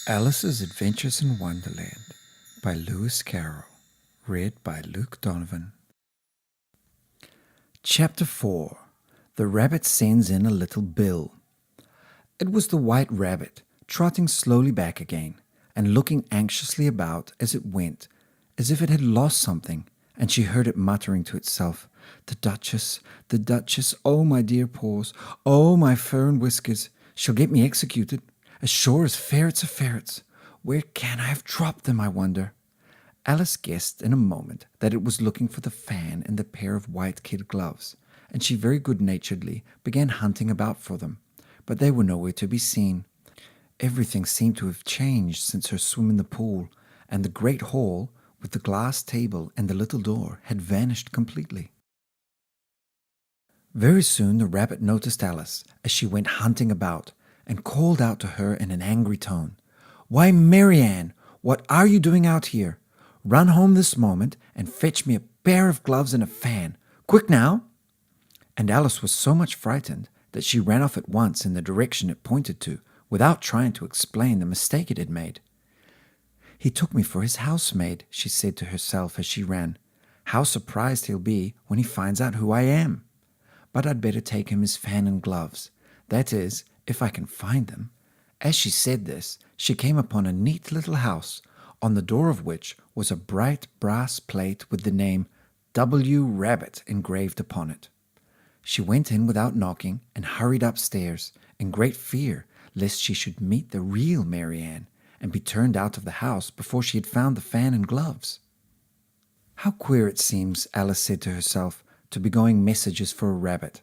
Alice's Adventures in Wonderland by Lewis Carroll. Read by Luke Donovan. Chapter 4. The Rabbit Sends in a Little Bill. It was the White Rabbit, trotting slowly back again, and looking anxiously about as it went, as if it had lost something, and she heard it muttering to itself, the Duchess, oh my dear paws, oh my fur and whiskers, she'll get me executed. As sure as ferrets are ferrets. Where can I have dropped them, I wonder?" Alice guessed in a moment that it was looking for the fan and the pair of white kid gloves, and she very good-naturedly began hunting about for them, but they were nowhere to be seen. Everything seemed to have changed since her swim in the pool, and the great hall, with the glass table and the little door, had vanished completely. Very soon the rabbit noticed Alice as she went hunting about, and called out to her in an angry tone, "Why, Marianne, what are you doing out here? Run home this moment and fetch me a pair of gloves and a fan. Quick now!" And Alice was so much frightened that she ran off at once in the direction it pointed to, without trying to explain the mistake it had made. "He took me for his housemaid," she said to herself as she ran. "How surprised he'll be when he finds out who I am! But I'd better take him his fan and gloves. That is, if I can find them." As she said this, she came upon a neat little house, on the door of which was a bright brass plate with the name W. Rabbit engraved upon it. She went in without knocking and hurried upstairs, in great fear lest she should meet the real Marianne and be turned out of the house before she had found the fan and gloves. "How queer it seems," Alice said to herself, "to be going messages for a rabbit.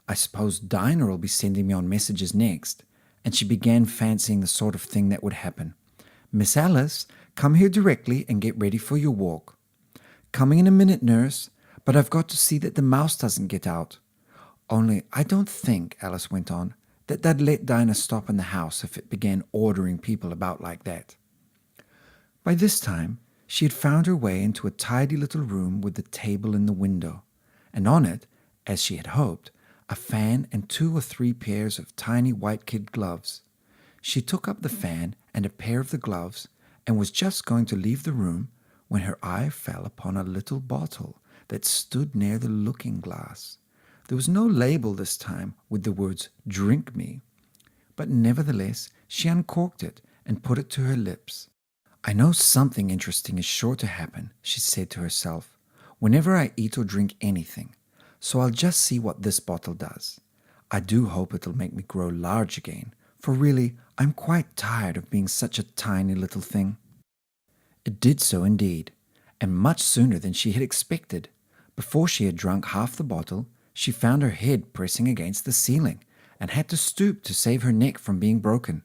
I suppose Dinah'll be sending me on messages next." And she began fancying the sort of thing that would happen. "Miss Alice, come here directly and get ready for your walk." "Coming in a minute, nurse, but I've got to see that the mouse doesn't get out." "Only I don't think," Alice went on, "that they'd let Dinah stop in the house if it began ordering people about like that." By this time, she had found her way into a tidy little room with the table in the window, and on it, as she had hoped, a fan and 2 or 3 pairs of tiny white kid gloves. She took up the fan and a pair of the gloves and was just going to leave the room when her eye fell upon a little bottle that stood near the looking-glass. There was no label this time with the words "Drink me," but nevertheless she uncorked it and put it to her lips. "I know something interesting is sure to happen," she said to herself, "whenever I eat or drink anything. So I'll just see what this bottle does. I do hope it'll make me grow large again, for really I'm quite tired of being such a tiny little thing." It did so indeed, and much sooner than she had expected. Before she had drunk half the bottle, she found her head pressing against the ceiling, and had to stoop to save her neck from being broken.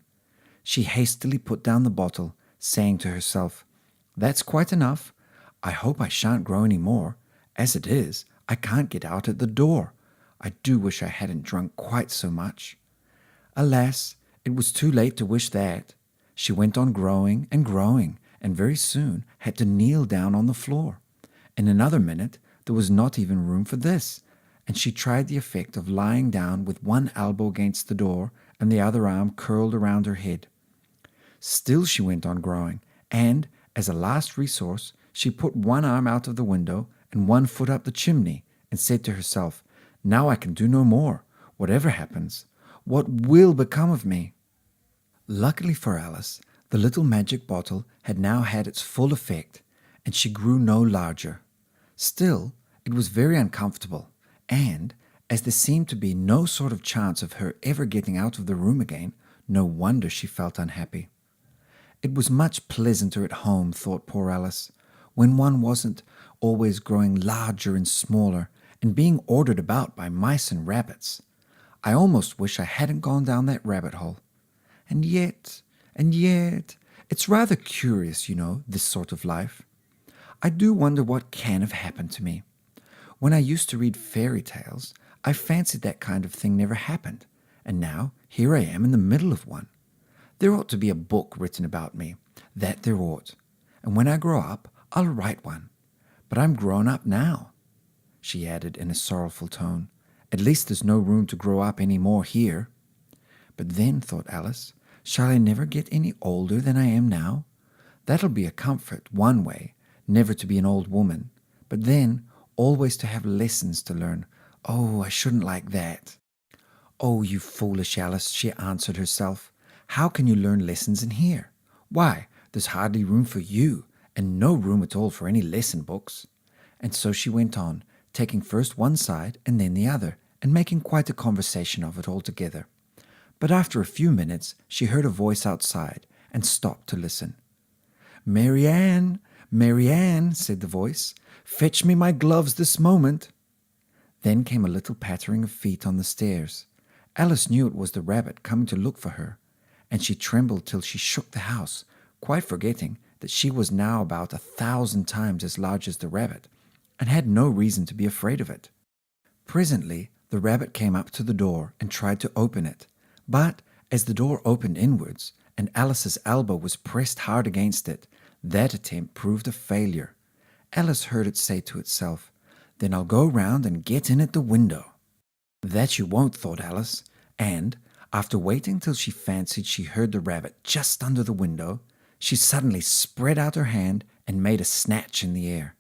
She hastily put down the bottle, saying to herself, "That's quite enough. I hope I shan't grow any more. As it is, I can't get out at the door. I do wish I hadn't drunk quite so much." Alas, it was too late to wish that. She went on growing, and very soon had to kneel down on the floor. In another minute, there was not even room for this, and she tried the effect of lying down with one elbow against the door and the other arm curled around her head. Still she went on growing, and, as a last resource, she put one arm out of the window and one foot up the chimney, and said to herself, "Now I can do no more. Whatever happens, what will become of me?" Luckily for Alice, the little magic bottle had now had its full effect, and she grew no larger. Still, it was very uncomfortable, and, as there seemed to be no sort of chance of her ever getting out of the room again, no wonder she felt unhappy. It was much pleasanter at home, thought poor Alice, when one wasn't always growing larger and smaller and being ordered about by mice and rabbits. I almost wish I hadn't gone down that rabbit hole. And yet, it's rather curious, this sort of life. I do wonder what can have happened to me. When I used to read fairy tales, I fancied that kind of thing never happened, and now here I am in the middle of one. There ought to be a book written about me, that there ought, and when I grow up, I'll write one. But I'm grown up now," she added in a sorrowful tone. "At least there's no room to grow up any more here." But then, thought Alice, Shall I never get any older than I am now? That'll be a comfort, one way, never to be an old woman. But then, always to have lessons to learn. Oh, I shouldn't like that. Oh, you foolish Alice, she answered herself. How can you learn lessons in here? Why, there's hardly room for you, and no room at all for any lesson books. And so she went on, taking first one side and then the other, and making quite a conversation of it altogether. But after a few minutes she heard a voice outside, and stopped to listen. "Mary Ann, Mary Ann," said the voice, "fetch me my gloves this moment." Then came a little pattering of feet on the stairs. Alice knew it was the rabbit coming to look for her, and she trembled till she shook the house, quite forgetting that she was now about 1,000 times as large as the rabbit, and had no reason to be afraid of it. Presently the rabbit came up to the door and tried to open it, but as the door opened inwards, and Alice's elbow was pressed hard against it, that attempt proved a failure. Alice heard it say to itself, "Then I'll go round and get in at the window." That you won't, thought Alice, and, after waiting till she fancied she heard the rabbit just under the window, she suddenly spread out her hand and made a snatch in the air.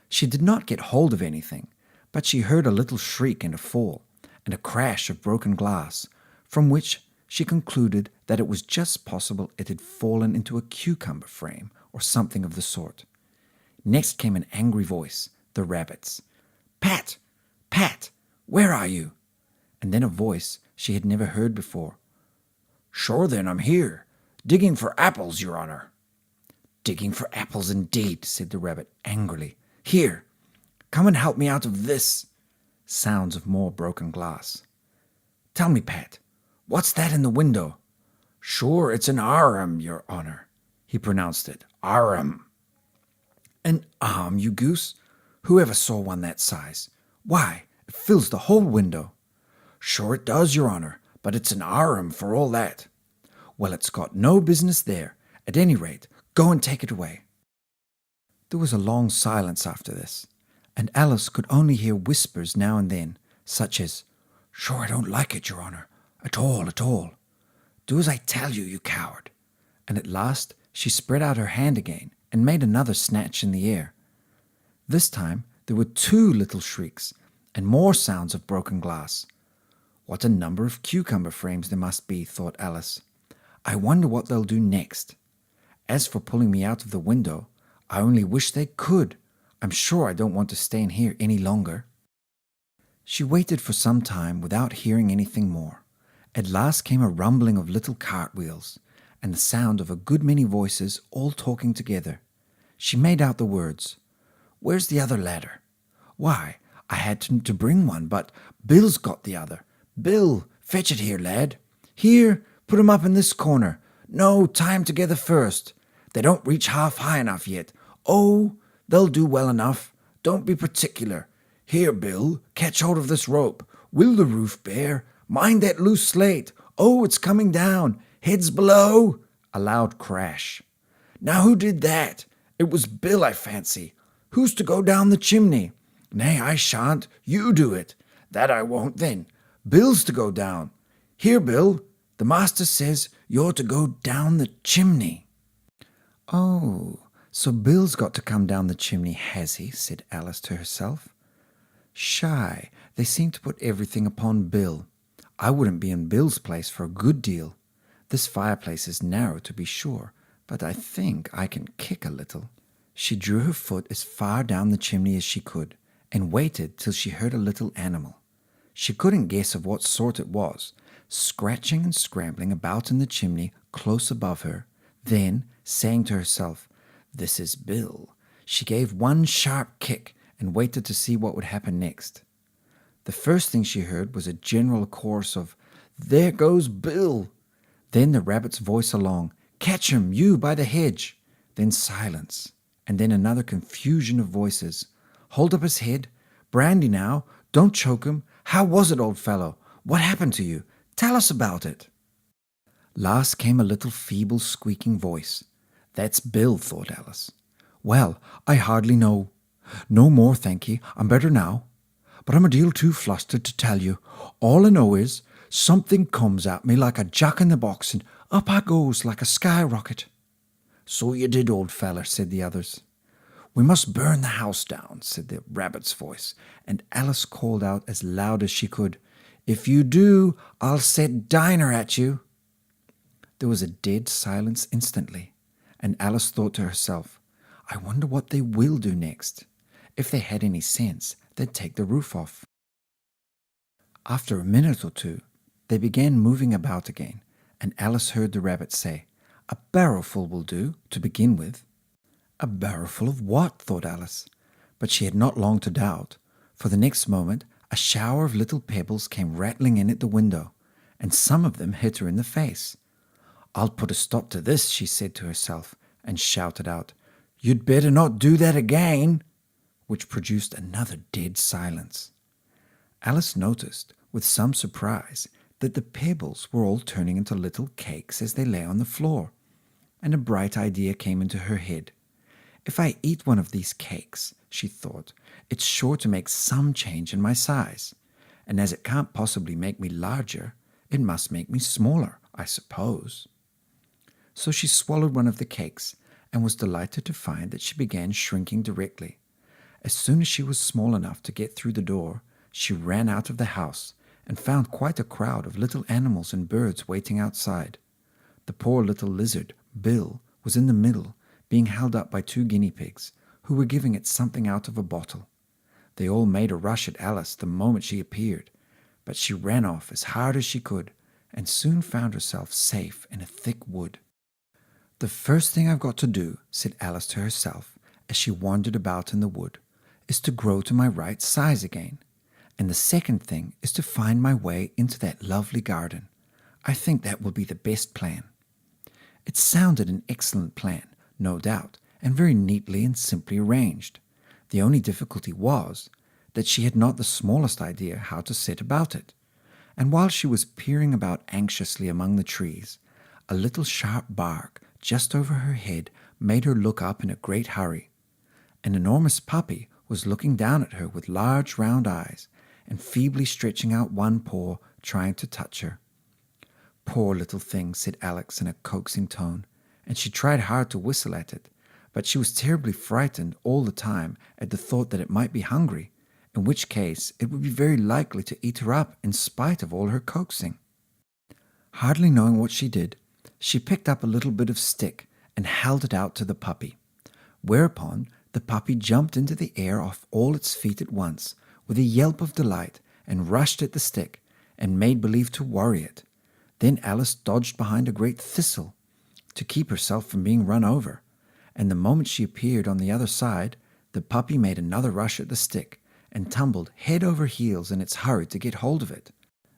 She did not get hold of anything, but she heard a little shriek and a fall, and a crash of broken glass, from which she concluded that it was just possible it had fallen into a cucumber frame or something of the sort. Next came an angry voice, the rabbit's. "Pat! Pat! Where are you?" And then a voice she had never heard before. "Sure then, I'm here, digging for apples, your honor." "Digging for apples indeed," said the rabbit angrily. "Here, come and help me out of this." Sounds of more broken glass. "Tell me, Pat, what's that in the window?" "Sure, it's an arum, your honor." He pronounced it, arum. "An arm, you goose? Who ever saw one that size? Why, it fills the whole window." "Sure it does, your honor, but it's an arum for all that." "Well, it's got no business there. At any rate, go and take it away." There was a long silence after this, and Alice could only hear whispers now and then, such as, "Sure I don't like it, your honor, at all, at all." "Do as I tell you, you coward." And at last she spread out her hand again and made another snatch in the air. This time there were 2 little shrieks, and more sounds of broken glass. What a number of cucumber frames there must be, thought Alice. I wonder what they'll do next. As for pulling me out of the window, I only wish they could. I'm sure I don't want to stay in here any longer. She waited for some time without hearing anything more. At last came a rumbling of little cartwheels, and the sound of a good many voices all talking together. She made out the words, "Where's the other ladder? Why, I had to bring one, but Bill's got the other. Bill, fetch it here, lad. Here, put 'em up in this corner. No, tie 'em together first. They don't reach half high enough yet. Oh, they'll do well enough. Don't be particular. Here, Bill, catch hold of this rope. Will the roof bear? Mind that loose slate. Oh, it's coming down. Heads below." A loud crash. "Now who did that? It was Bill, I fancy. Who's to go down the chimney?" "Nay, I shan't. You do it." "That I won't, then. Bill's to go down. Here, Bill, the master says you're to go down the chimney." "Oh, so Bill's got to come down the chimney, has he?" said Alice to herself. "Shy, they seem to put everything upon Bill. I wouldn't be in Bill's place for a good deal. This fireplace is narrow, to be sure, but I think I can kick a little." She drew her foot as far down the chimney as she could, and waited till she heard a little animal. She couldn't guess of what sort it was, scratching and scrambling about in the chimney close above her. Then, saying to herself, "This is Bill," she gave one sharp kick and waited to see what would happen next. The first thing she heard was a general chorus of, "There goes Bill." Then the rabbit's voice along, "Catch him, you by the hedge." Then silence, and then another confusion of voices. "Hold up his head. Brandy now. Don't choke him. How was it, old fellow? What happened to you? Tell us about it." Last came a little feeble squeaking voice. "That's Bill," thought Alice. "Well, I hardly know. No more, thank ye. I'm better now. But I'm a deal too flustered to tell you. All I know is, something comes at me like a jack in the box, and Up I goes like a skyrocket. So you did, old feller, said the others. We must burn the house down, said the rabbit's voice, and Alice called out as loud as she could, If you do, I'll set Dinah at you. There was a dead silence instantly, and Alice thought to herself, I wonder what they will do next. If they had any sense, they'd take the roof off. After a minute or two, they began moving about again, and Alice heard the rabbit say, A barrowful will do, to begin with. A barrowful of what? Thought Alice. But she had not long to doubt, for the next moment a shower of little pebbles came rattling in at the window, and some of them hit her in the face. I'll put a stop to this, she said to herself, and shouted out, You'd better not do that again, which produced another dead silence. Alice noticed, with some surprise, that the pebbles were all turning into little cakes as they lay on the floor, and a bright idea came into her head. If I eat one of these cakes, she thought, it's sure to make some change in my size, and as it can't possibly make me larger, it must make me smaller, I suppose. So she swallowed one of the cakes, and was delighted to find that she began shrinking directly. As soon as she was small enough to get through the door, she ran out of the house, and found quite a crowd of little animals and birds waiting outside. The poor little lizard, Bill, was in the middle, being held up by 2 guinea pigs, who were giving it something out of a bottle. They all made a rush at Alice the moment she appeared, but she ran off as hard as she could, and soon found herself safe in a thick wood. The first thing I've got to do, said Alice to herself, as she wandered about in the wood, is to grow to my right size again. And the second thing is to find my way into that lovely garden. I think that will be the best plan. It sounded an excellent plan, no doubt, and very neatly and simply arranged. The only difficulty was that she had not the smallest idea how to set about it. And while she was peering about anxiously among the trees, a little sharp bark just over her head made her look up in a great hurry. An enormous puppy was looking down at her with large round eyes, and feebly stretching out one paw, trying to touch her. Poor little thing, said Alex in a coaxing tone, and she tried hard to whistle at it, but she was terribly frightened all the time at the thought that it might be hungry, in which case it would be very likely to eat her up in spite of all her coaxing. Hardly knowing what she did, she picked up a little bit of stick and held it out to the puppy, whereupon the puppy jumped into the air off all its feet at once, with a yelp of delight, and rushed at the stick, and made believe to worry it. Then Alice dodged behind a great thistle, to keep herself from being run over, and the moment she appeared on the other side, the puppy made another rush at the stick, and tumbled head over heels in its hurry to get hold of it.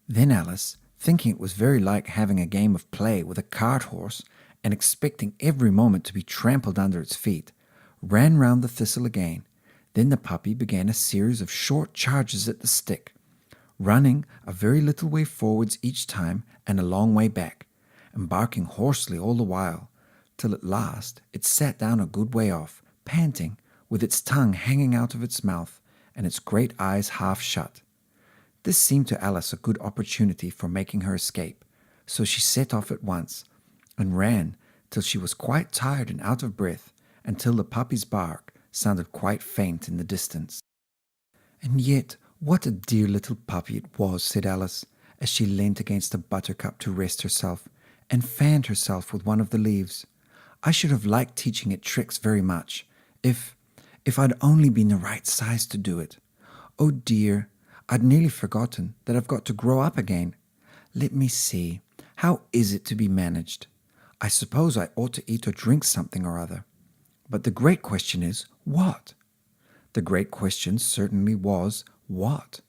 Then Alice, thinking it was very like having a game of play with a cart horse, and expecting every moment to be trampled under its feet, ran round the thistle again. Then the puppy began a series of short charges at the stick, running a very little way forwards each time and a long way back, and barking hoarsely all the while, till at last it sat down a good way off, panting, with its tongue hanging out of its mouth, and its great eyes half shut. This seemed to Alice a good opportunity for making her escape, so she set off at once, and ran till she was quite tired and out of breath, until the puppy's bark sounded quite faint in the distance. And yet, what a dear little puppy it was, said Alice, as she leant against a buttercup to rest herself, and fanned herself with one of the leaves. I should have liked teaching it tricks very much, if I'd only been the right size to do it. Oh dear, I'd nearly forgotten that I've got to grow up again. Let me see, how is it to be managed? I suppose I ought to eat or drink something or other. But the great question is, what? The great question certainly was, what?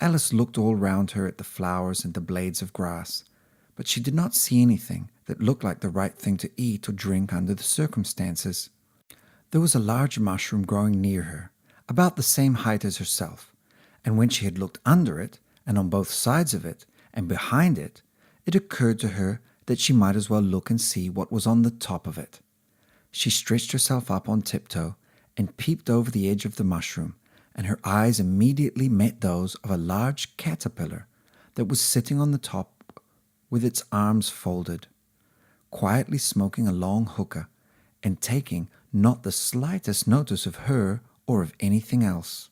Alice looked all round her at the flowers and the blades of grass, but she did not see anything that looked like the right thing to eat or drink under the circumstances. There was a large mushroom growing near her, about the same height as herself, and when she had looked under it, and on both sides of it, and behind it, it occurred to her that she might as well look and see what was on the top of it. She stretched herself up on tiptoe, and peeped over the edge of the mushroom, and her eyes immediately met those of a large caterpillar that was sitting on the top with its arms folded. quietly smoking a long hookah and taking not the slightest notice of her or of anything else.